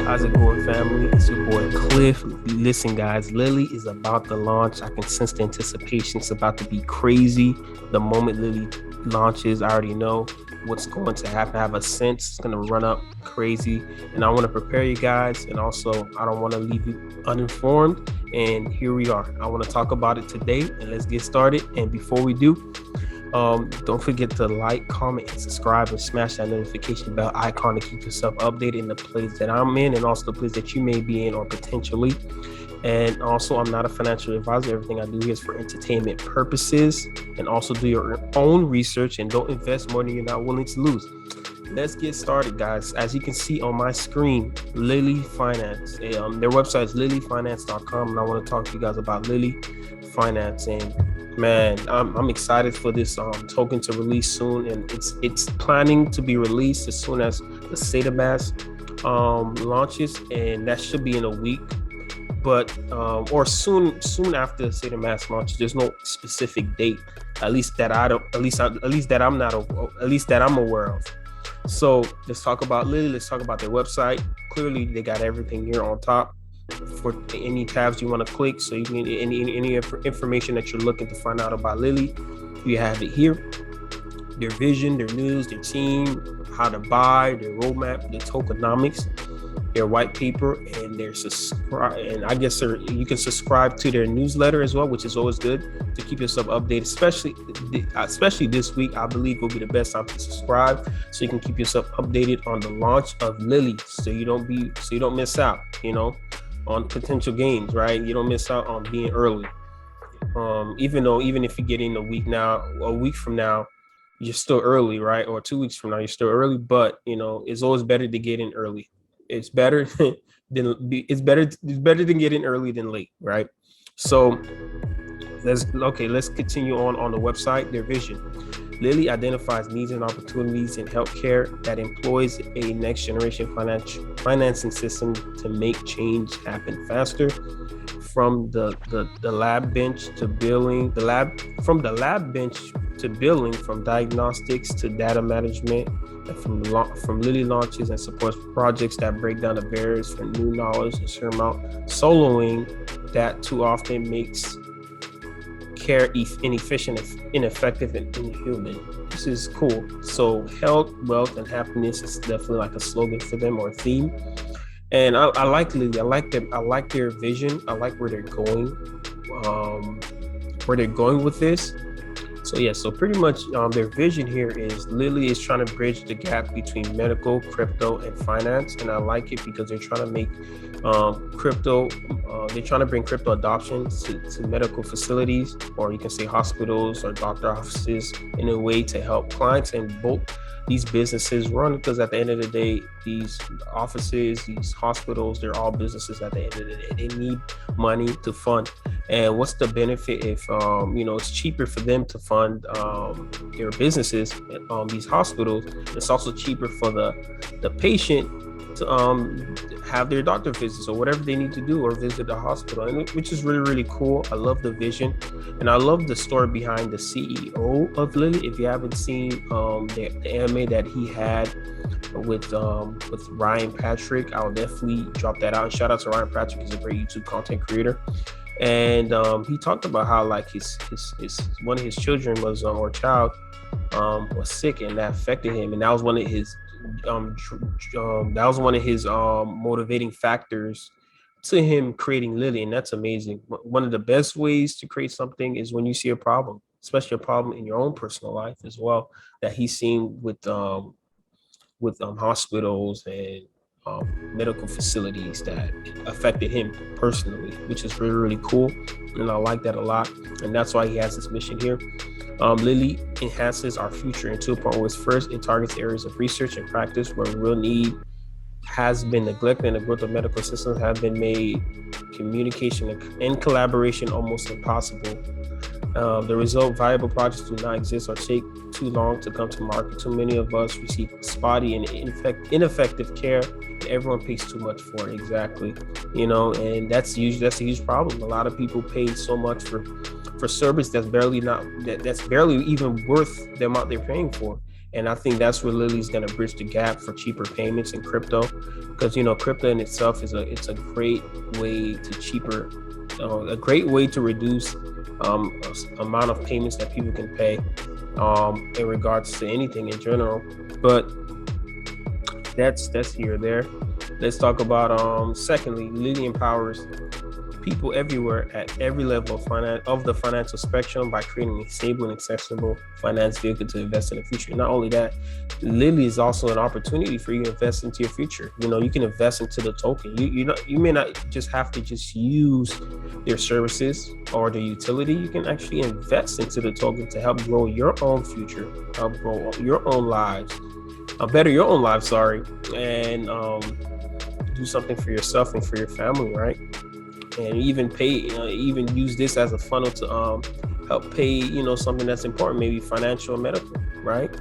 How's it going, family? It's your boy Cliff. Listen, guys, Lilly is about to launch. I can sense the anticipation. It's about to be crazy. The moment Lilly launches, I already know what's going to happen. I have a sense it's going to run up crazy. And I want to prepare you guys. And also, I don't want to leave you uninformed. And here we are. I want to talk about it today. And let's get started. And before we do, don't forget to like, comment, and subscribe, and smash that notification bell icon to keep yourself updated in the place that I'm in and also the place that you may be in or potentially. And also, I'm not a financial advisor. Everything I do here is for entertainment purposes. And also do your own research and don't invest more than you're not willing to lose. Let's get started, guys. As you can see on my screen, Lilly Finance. Their website is lilyfinance.com, and I want to talk to you guys about Lilly Finance. And man, I'm excited for this token to release soon, and it's planning to be released as soon as the SAITAMASK launches, and that should be in a week. But or soon after the SAITAMASK launches. There's no specific date, at least that I'm aware of. So let's talk about Lilly. Let's talk about their website. Clearly, they got everything here on top for any tabs you want to click. So you can any information that you're looking to find out about Lilly, you have it here. Their vision, their news, their team, how to buy, their roadmap, their tokenomics, their white paper, and their subscribe. And I guess you can subscribe to their newsletter as well, which is always good to keep yourself updated, especially this week. I believe will be the best time to subscribe, so you can keep yourself updated on the launch of Lilly, so you don't miss out, on potential gains, right? You don't miss out on being early. Even if you get in a week from now, you're still early, right? Or 2 weeks from now, you're still early, but it's always better to get in early. It's better than getting early than late, right? So let's continue on the website. Their vision. Lilly identifies needs and opportunities in healthcare that employs a next generation financing system to make change happen faster. From the lab bench to billing, from diagnostics to data management, and from Lilly launches and supports projects that break down the barriers for new knowledge and surmount soloing that too often makes care inefficient, ineffective, and inhuman. This is cool. So health, wealth, and happiness is definitely like a slogan for them or a theme. And I like Lilly. I like them. I like their vision. I like where they're going. With this. So pretty much their vision here is Lilly is trying to bridge the gap between medical, crypto, and finance. And I like it because they're trying to make they're trying to bring crypto adoption to medical facilities, or you can say hospitals or doctor offices, in a way to help clients and both these businesses run, because at the end of the day, these offices, these hospitals, they're all businesses at the end of the day. They need money to fund. And what's the benefit if it's cheaper for them to fund their businesses, these hospitals? It's also cheaper for the patient to have their doctor visits or whatever they need to do, or visit the hospital, and which is really, really cool. I love the vision, and I love the story behind the CEO of Lilly. If you haven't seen the anime that he had with Ryan Patrick, I'll definitely drop that out. And shout out to Ryan Patrick. He's a great YouTube content creator. And he talked about how like his one of his children was or child was sick, and that affected him, and that was one of his motivating factors to him creating Lilly. And that's amazing. One of the best ways to create something is when you see a problem, especially a problem in your own personal life as well, that he's seen with hospitals and medical facilities that affected him personally, which is really, really cool. And I like that a lot. And that's why he has this mission here. Lilly enhances our future in 2.0. First, it targets areas of research and practice where real need has been neglected and the growth of medical systems have been made communication and collaboration almost impossible. The result, viable projects do not exist or take too long to come to market. Too many of us receive spotty and ineffective care, and everyone pays too much for it. Exactly. And that's a huge problem. A lot of people pay so much for service that's barely even worth the amount they're paying for. And I think that's where Lilly's going to bridge the gap for cheaper payments in crypto, because crypto in itself is a great way to a great way to reduce amount of payments that people can pay in regards to anything in general. But that's here or there. Let's talk about secondly, Lilly empowers people everywhere at every level of the financial spectrum by creating a stable and accessible finance vehicle to invest in the future. Not only that, Lilly is also an opportunity for you to invest into your future. You can invest into the token. You may not just have to just use their services or the utility. You can actually invest into the token to help grow your own future, help grow your own lives, better your own lives, and do something for yourself and for your family, right? And even even use this as a funnel to help pay, something that's important, maybe financial or medical, right?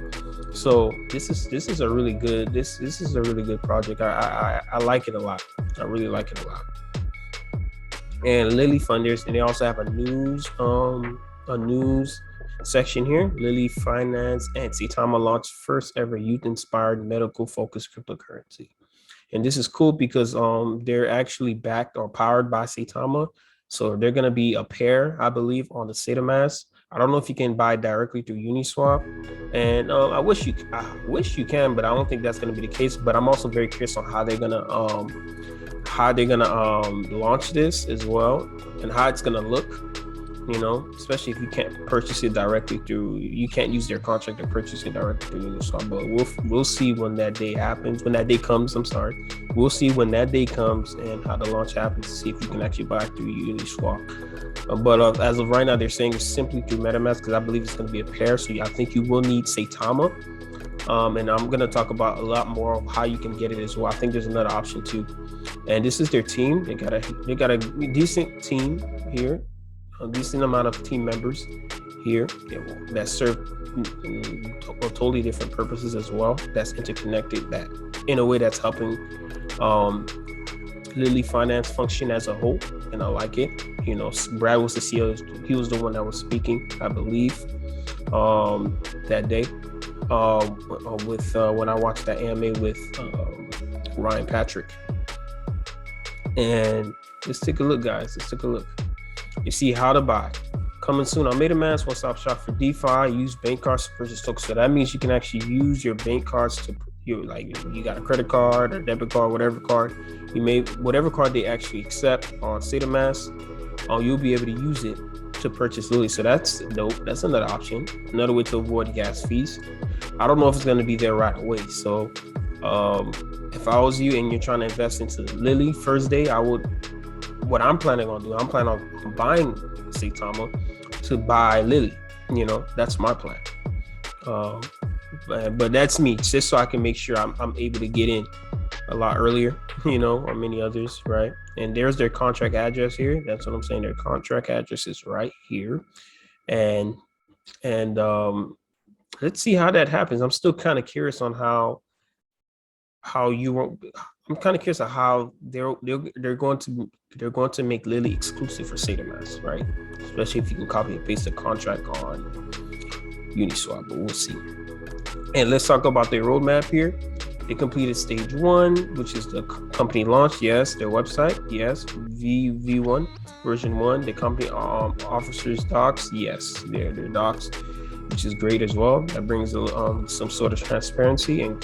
So this is a really good this is a really good project. I like it a lot. I really like it a lot. And Lilly funders, and they also have a news section here. Lilly Finance and SAITAMA launched first ever youth inspired medical focused cryptocurrency. And this is cool because they're actually backed or powered by SAITAMA. So they're going to be a pair, I believe, on the SAITAMASK. I don't know if you can buy directly through Uniswap. And I wish you can, but I don't think that's going to be the case. But I'm also very curious on how they're going to launch this as well, and how it's going to look. Especially if you can't purchase it directly through, you can't use their contract to purchase it directly through Uniswap. But we'll see when that day happens, when that day comes. We'll see when that day comes and how the launch happens to see if you can actually buy it through Uniswap. But as of right now, they're saying it's simply through MetaMask, because I believe it's going to be a pair. So I think you will need SAITAMA. And I'm going to talk about a lot more of how you can get it as well. I think there's another option too. And this is their team. They got a decent team here. A decent amount of team members here that serve totally different purposes as well. That's interconnected, that in a way that's helping Lilly Finance function as a whole, and I like it. Brad was the CEO. He was the one that was speaking, I believe, that day with when I watched that AMA with Ryan Patrick. And let's take a look, guys. Let's take a look. You see how to buy. Coming soon on MetaMask, one-stop shop for DeFi. Use bank cards to purchase tokens. So that means you can actually use your bank cards to, you got a credit card or debit card, whatever card whatever card they actually accept on SAITAMASK, you'll be able to use it to purchase Lilly. So that's dope. That's another option, another way to avoid gas fees. I don't know if it's going to be there right away. So if I was you and you're trying to invest into Lilly first day, what I'm planning on doing, I'm planning on buying SAITAMA to buy Lilly. That's my plan. But that's me, just so I can make sure I'm able to get in a lot earlier, or many others, right? And there's their contract address here. That's what I'm saying. Their contract address is right here. And let's see how that happens. I'm still kind of curious on how I'm kind of curious on how they're going to make Lilly exclusive for SAITAMASK, right? Especially if you can copy and paste the contract on Uniswap, but we'll see. And let's talk about their roadmap here. They completed stage 1, which is the company launch. Yes, their website. Yes, V1 version 1. The company officers docs. Yes, their docs, which is great as well. That brings some sort of transparency and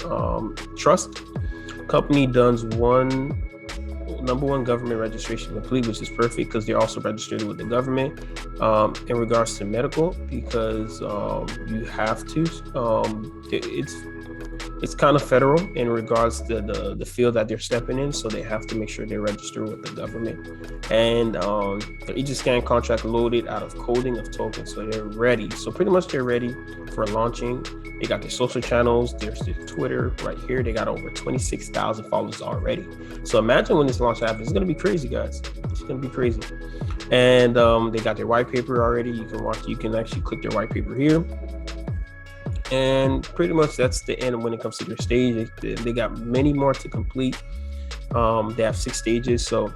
trust. Company does number one government registration complete, which is perfect because they're also registered with the government in regards to medical, because you have to. It's kind of federal in regards to the field that they're stepping in, so they have to make sure they register with the government. And the EasyScan contract loaded out of coding of tokens, so they're ready. So pretty much they're ready for launching. They got their social channels. There's their Twitter right here. They got over 26,000 followers already. So imagine when this launch happens. It's gonna be crazy, guys. It's gonna be crazy. And they got their white paper already. You can actually click their white paper here. And pretty much that's the end when it comes to their stage. They got many more to complete. They have 6 stages, so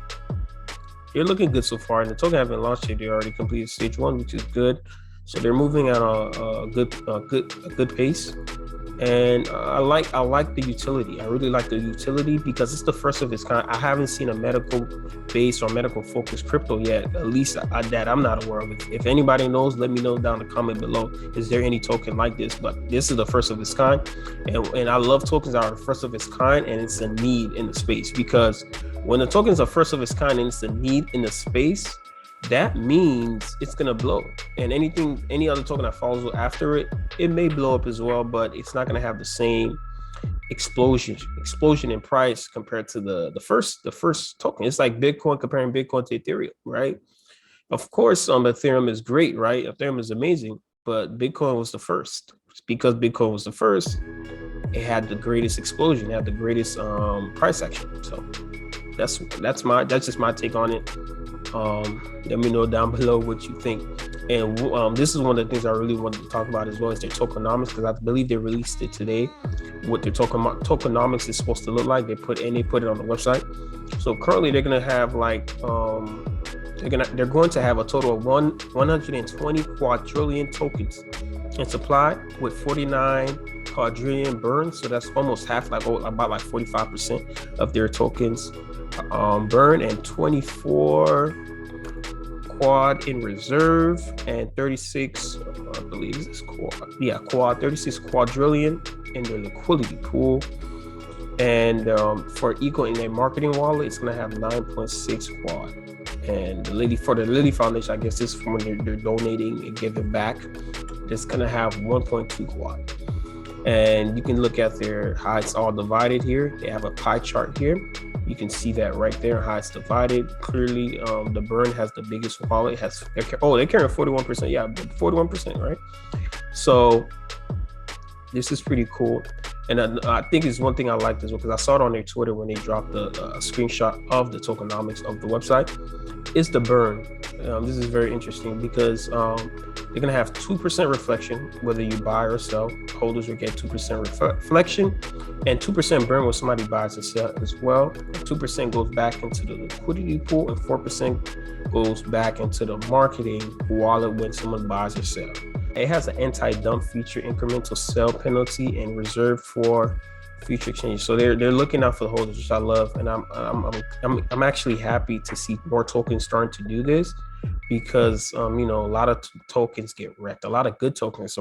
they're looking good so far. And the token haven't launched yet. They already completed stage 1, which is good. So they're moving at a good pace. And I like the utility. I really like the utility because it's the first of its kind. I haven't seen a medical based or medical focused crypto yet, at least that I'm not aware of. If anybody knows, let me know down in the comment below. Is there any token like this? But this is the first of its kind, and I love tokens that are the first of its kind, and it's a need in the space, because when the tokens are first of its kind and it's a need in the space, that means it's gonna blow. And any other token that follows after it, it may blow up as well, but it's not gonna have the same explosion in price compared to the first token. It's like Bitcoin, comparing Bitcoin to Ethereum, right? Of course, Ethereum is great, right? Ethereum is amazing, but Bitcoin was the first. Because Bitcoin was the first, it had the greatest explosion, it had the greatest price action. So that's just my take on it. Let me know down below what you think. And this is one of the things I really wanted to talk about as well, is their tokenomics, because I believe they released it today. What their tokenomics is supposed to look like, they put it on the website. So currently they're gonna have like they're going to have a total of 120 quadrillion tokens in supply, with 49 quadrillion burn. So that's almost half, like about like 45% of their tokens burn, and 24 quad in reserve, and 36 I believe is quad 36 quadrillion in their liquidity pool. And for Eco in their marketing wallet, it's going to have 9.6 quad. And the Lilly Foundation, I guess this is from when they're donating and giving back, it's going to have 1.2 quad. And you can look at how it's all divided here. They have a pie chart here. You can see that right there, how it's divided. Clearly, the burn has the biggest wallet. They're carrying 41%. Yeah, 41%, right? So this is pretty cool. And I think it's one thing I like as well, because I saw it on their Twitter when they dropped the screenshot of the tokenomics of the website. It's the burn. This is very interesting, because they're going to have 2% reflection, whether you buy or sell. Holders will get 2% reflection, and 2% burn when somebody buys or sells as well. 2% goes back into the liquidity pool, and 4% goes back into the marketing wallet when someone buys or sells. It has an anti-dump feature, incremental sell penalty, and reserved for future exchange. So they're looking out for the holders, which I love, and I'm actually happy to see more tokens starting to do this, because a lot of tokens get wrecked. A lot of good tokens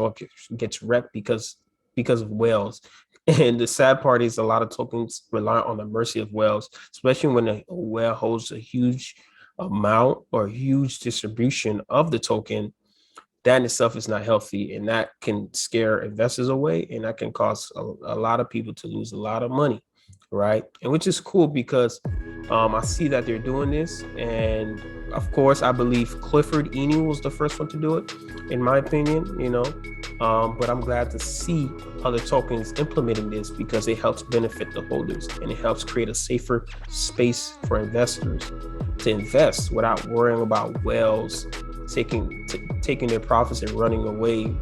gets wrecked because of whales. And the sad part is a lot of tokens rely on the mercy of whales, especially when a whale holds a huge amount or huge distribution of the token. That in itself is not healthy, and that can scare investors away, and that can cause a lot of people to lose a lot of money, right? And which is cool, because I see that they're doing this, and of course I believe Clifford Eni was the first one to do it, in my opinion, but I'm glad to see other tokens implementing this, because it helps benefit the holders, and it helps create a safer space for investors to invest without worrying about whales taking their profits and running away,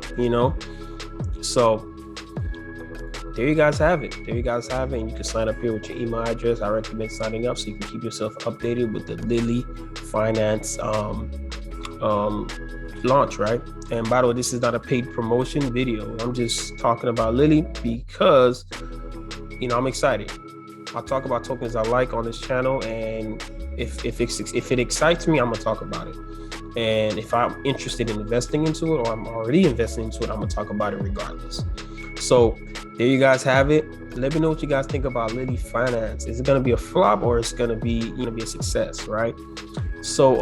So there you guys have it. And you can sign up here with your email address. I recommend signing up so you can keep yourself updated with the Lilly Finance launch, right? And by the way, this is not a paid promotion video. I'm just talking about Lilly because I'm excited. I'll talk about tokens I like on this channel, and if it excites me, I'm gonna talk about it. And if I'm interested in investing into it, or I'm already investing into it, I'm gonna talk about it regardless. So there you guys have it. Let me know what you guys think about Lilly Finance. Is it gonna be a flop, or is it gonna be a success, right? So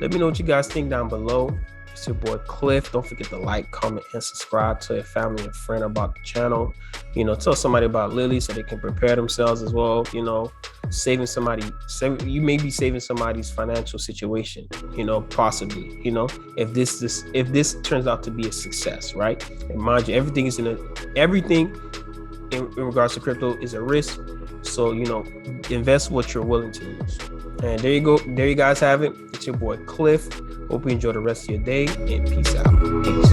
let me know what you guys think down below. It's your boy Cliff. Don't forget to like, comment, and subscribe to your family and friend about the channel. Tell somebody about Lilly so they can prepare themselves as well. You may be saving somebody's financial situation, possibly, if this turns out to be a success, right? And mind you, everything in regards to crypto is a risk. So, invest what you're willing to lose. And there you go. There you guys have it. It's your boy Cliff. Hope you enjoy the rest of your day, and peace out. Peace.